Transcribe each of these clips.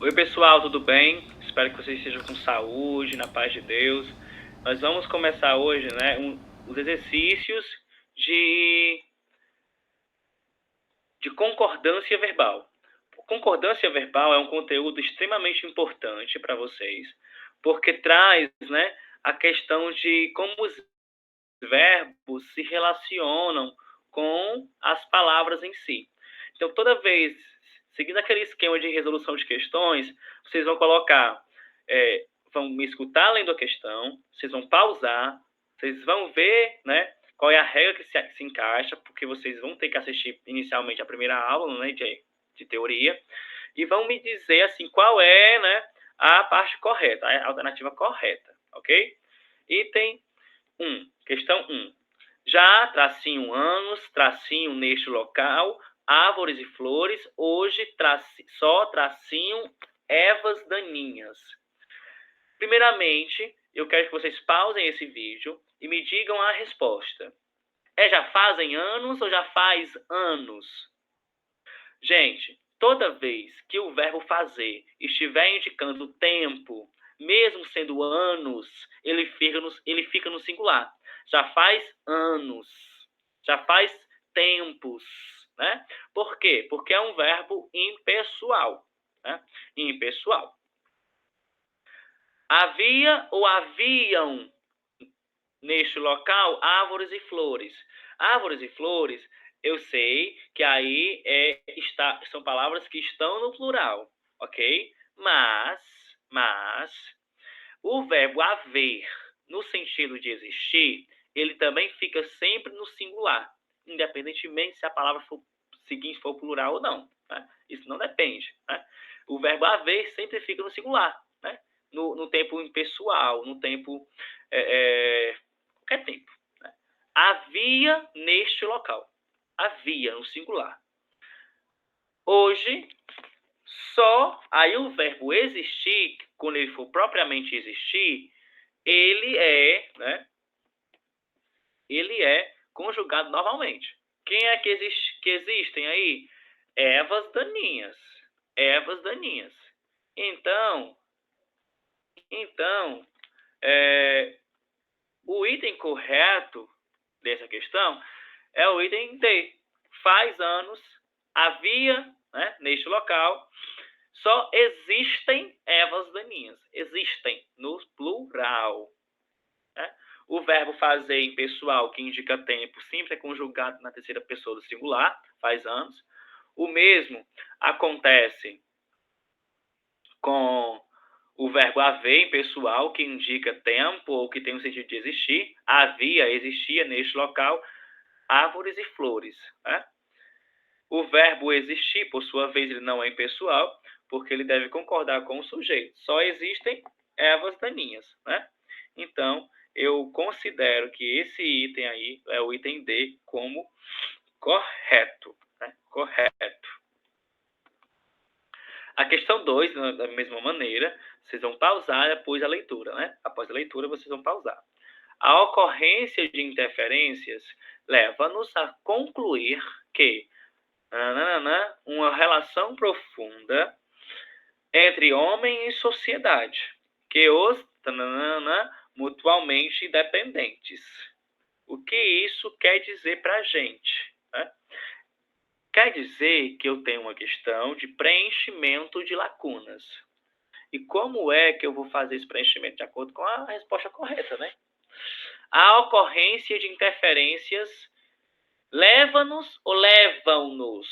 Oi, pessoal, tudo bem? Espero que vocês estejam com saúde, na paz de Deus. Nós vamos começar hoje, né, os exercícios de concordância verbal. Concordância verbal é um conteúdo extremamente importante para vocês, porque traz, né, a questão de como os verbos se relacionam com as palavras em si. Então, toda vez, seguindo aquele esquema de resolução de questões, vocês vão colocar, vão me escutar lendo a questão, vocês vão pausar, vocês vão ver, né, qual é a regra que se encaixa, porque vocês vão ter que assistir inicialmente a primeira aula, né, de teoria, e vão me dizer, assim, qual é, né, a parte correta, a alternativa correta, ok? Item 1, questão 1. Já, tracinho anos, tracinho neste local, árvores e flores, hoje só tracinho ervas daninhas. Primeiramente, eu quero que vocês pausem esse vídeo e me digam a resposta. Já fazem anos ou já faz anos? Gente, toda vez que o verbo fazer estiver indicando tempo, mesmo sendo anos, ele fica no singular. Já faz anos, já faz tempos, né? Por quê? Porque é um verbo impessoal, né? Impessoal. Havia ou haviam neste local árvores e flores. Árvores e flores, eu sei que aí são palavras que estão no plural, ok? Mas o verbo haver, no sentido de existir, ele também fica sempre no singular, independentemente se a palavra seguinte for plural ou não. Né? Isso não depende. Né? O verbo haver sempre fica no singular, né? No tempo impessoal, no tempo qualquer tempo. Né? Havia neste local. Havia no singular. Hoje, só aí o verbo existir, quando ele for propriamente existir, ele né? Ele é conjugado normalmente. Quem é que existem aí? Ervas daninhas. Ervas daninhas. Então, o item correto dessa questão é o item D. Faz anos, havia, né, neste local, só existem ervas daninhas. Existem, no plural. Né? O verbo fazer em pessoal, que indica tempo, sempre é conjugado na terceira pessoa do singular, faz anos. O mesmo acontece com o verbo haver em pessoal, que indica tempo ou que tem o sentido de existir. Havia, existia neste local, árvores e flores. Né? O verbo existir, por sua vez, ele não é impessoal, porque ele deve concordar com o sujeito. Só existem ervas daninhas. Né? Então, eu considero que esse item aí é o item D como correto. Né? Correto. A questão 2, da mesma maneira, vocês vão pausar após a leitura, né? Após a leitura, vocês vão pausar. A ocorrência de interferências leva-nos a concluir que uma relação profunda entre homem e sociedade, que os mutuamente dependentes. O que isso quer dizer para a gente? Né? Quer dizer que eu tenho uma questão de preenchimento de lacunas. E como é que eu vou fazer esse preenchimento? De acordo com a resposta correta, né? A ocorrência de interferências leva-nos ou levam-nos?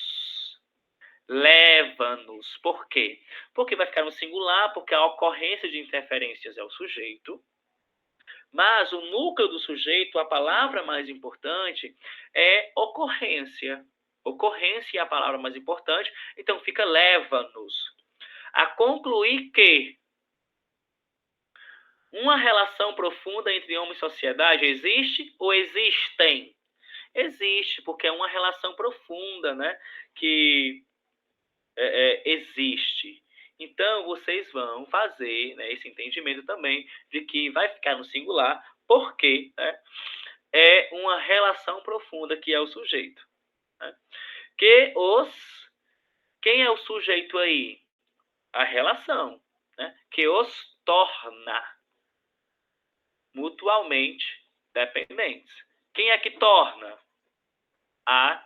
Leva-nos. Por quê? Porque vai ficar no singular, porque a ocorrência de interferências é o sujeito. Mas o núcleo do sujeito, a palavra mais importante, é ocorrência. Ocorrência é a palavra mais importante, então fica leva-nos a concluir que uma relação profunda entre homem e sociedade existe ou existem? Existe, porque é uma relação profunda, né? Que existe. Então, vocês vão fazer, né, esse entendimento também de que vai ficar no singular, porque, né, é uma relação profunda que é o sujeito. Né? Quem é o sujeito aí? a relação, né, que os torna mutuamente dependentes. Quem é que torna? A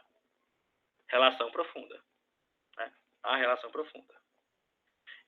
relação profunda. Né? A relação profunda.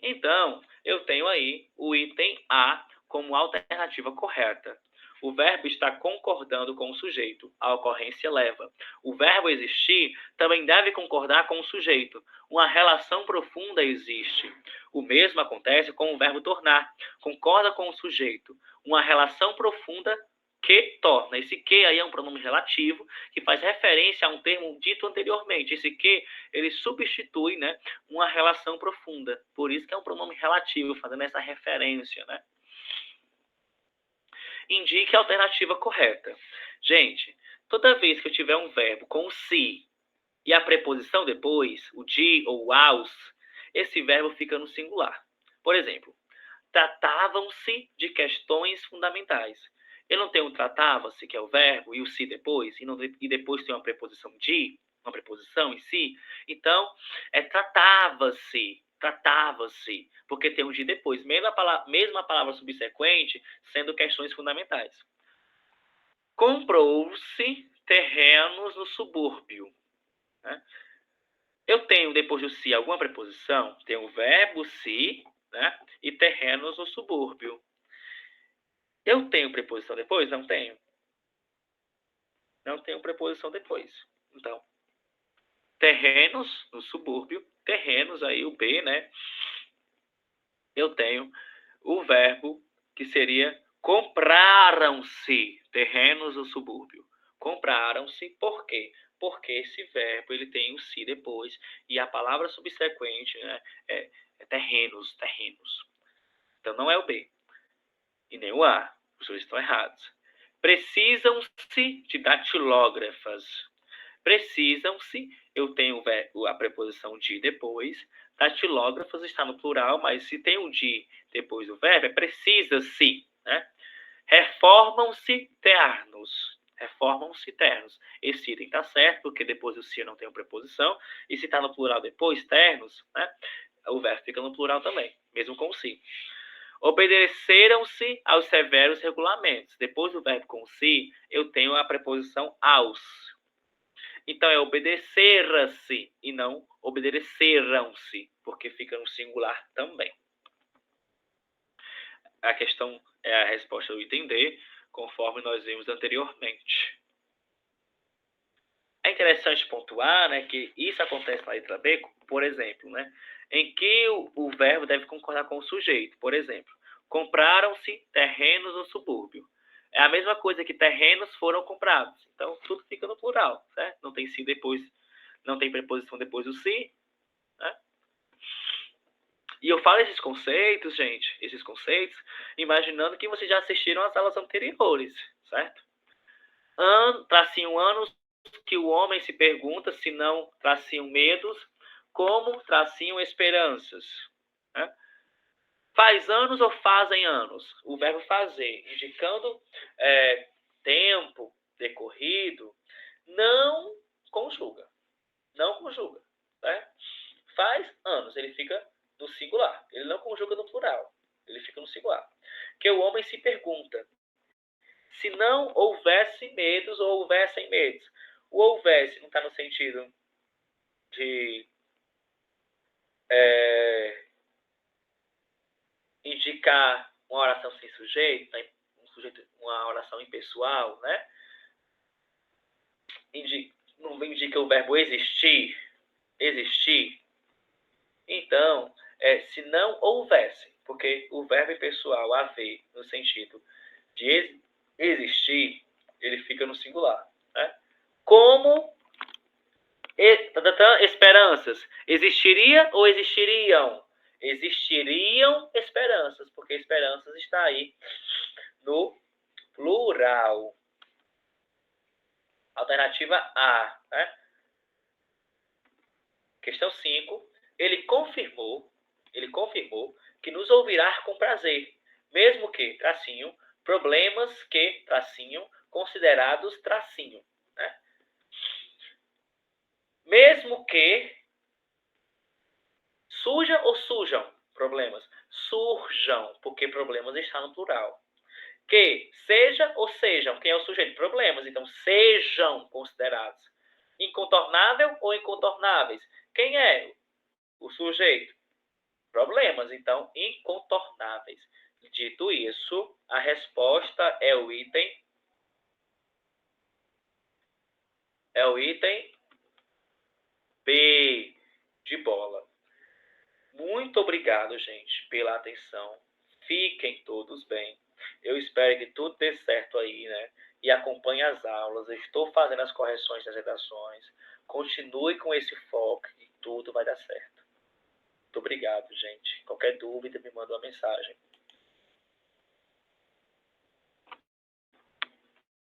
Então, eu tenho aí o item A como alternativa correta. O verbo está concordando com o sujeito. A ocorrência leva. O verbo existir também deve concordar com o sujeito. Uma relação profunda existe. O mesmo acontece com o verbo tornar. Concorda com o sujeito. Uma relação profunda que torna. Esse que aí é um pronome relativo que faz referência a um termo dito anteriormente. Esse que, ele substitui, né, uma relação profunda. Por isso que é um pronome relativo, fazendo essa referência, né? Indique a alternativa correta. Gente, toda vez que eu tiver um verbo com o se e a preposição depois, o de ou o aos, esse verbo fica no singular. Por exemplo, tratavam-se de questões fundamentais. Eu não tenho tratava-se, que é o verbo, e o se depois, e depois tem uma preposição de, uma preposição em si. Então, tratava-se, porque tem um de depois, mesma palavra subsequente, sendo questões fundamentais. Comprou-se terrenos no subúrbio. Né? Eu tenho, depois do se, alguma preposição? Tenho o verbo se, né? E terrenos no subúrbio. Eu tenho preposição depois? Não tenho. Não tenho preposição depois. Então, terrenos no subúrbio, terrenos aí, o B, né? Eu tenho o verbo que seria compraram-se terrenos no subúrbio. Compraram-se por quê? Porque esse verbo ele tem o se depois e a palavra subsequente, né, é terrenos. Então não é o B e nem o A. Os dois estão errados. Precisam-se de datilógrafas. Precisam-se, eu tenho a preposição de depois. Datilógrafos está no plural, mas se tem um de depois do verbo, é precisa-se. Né? Reformam-se ternos. Reformam-se ternos. Esse item está certo, porque depois do se não tem uma preposição. E se está no plural depois, ternos, né? O verbo fica no plural também, mesmo com o se. Obedeceram-se aos severos regulamentos. Depois do verbo com se, eu tenho a preposição aos. Então, é obedecer-se e não obedeceram-se, porque fica no singular também. A questão é a resposta do item D, conforme nós vimos anteriormente. É interessante pontuar, né, que isso acontece na letra B, por exemplo, né, em que o verbo deve concordar com o sujeito. Por exemplo, compraram-se terrenos no subúrbio. É a mesma coisa que terrenos foram comprados. Então, tudo fica no plural, certo? Não tem se depois, não tem preposição depois do se, né? E eu falo esses conceitos, gente, imaginando que vocês já assistiram às aulas anteriores, certo? Tracinho anos que o homem se pergunta, se não tracinho medos, como tracinho esperanças. Né? Faz anos ou fazem anos? O verbo fazer, indicando tempo decorrido, não conjuga. Não conjuga. Né? Faz anos, ele fica no singular. Ele não conjuga no plural. Ele fica no singular. Que o homem se pergunta, se não houvesse medos ou houvessem medos. O houvesse não está no sentido de indicar uma oração sem sujeito, uma oração impessoal, né? Não indica o verbo existir. Então, se não houvesse, porque o verbo impessoal haver, no sentido de existir, ele fica no singular. Né? Como esperanças. Existiria ou existiriam? Existiriam esperanças, porque esperanças está aí no plural. Alternativa A. Né? Questão 5. Ele confirmou que nos ouvirá com prazer, mesmo que, tracinho, problemas que, tracinho, considerados, tracinho. Né? Mesmo que suja ou sujam? problemas? Surjam, porque problemas está no plural. Que seja ou sejam, quem é o sujeito? Problemas, então sejam considerados. Incontornável ou incontornáveis? Quem é o sujeito? Problemas, então incontornáveis. Dito isso, a resposta é o item B de bola. Muito obrigado, gente, pela atenção. Fiquem todos bem. Eu espero que tudo dê certo aí, né? E acompanhe as aulas. Eu estou fazendo as correções das redações. Continue com esse foco e tudo vai dar certo. Muito obrigado, gente. Qualquer dúvida, me manda uma mensagem.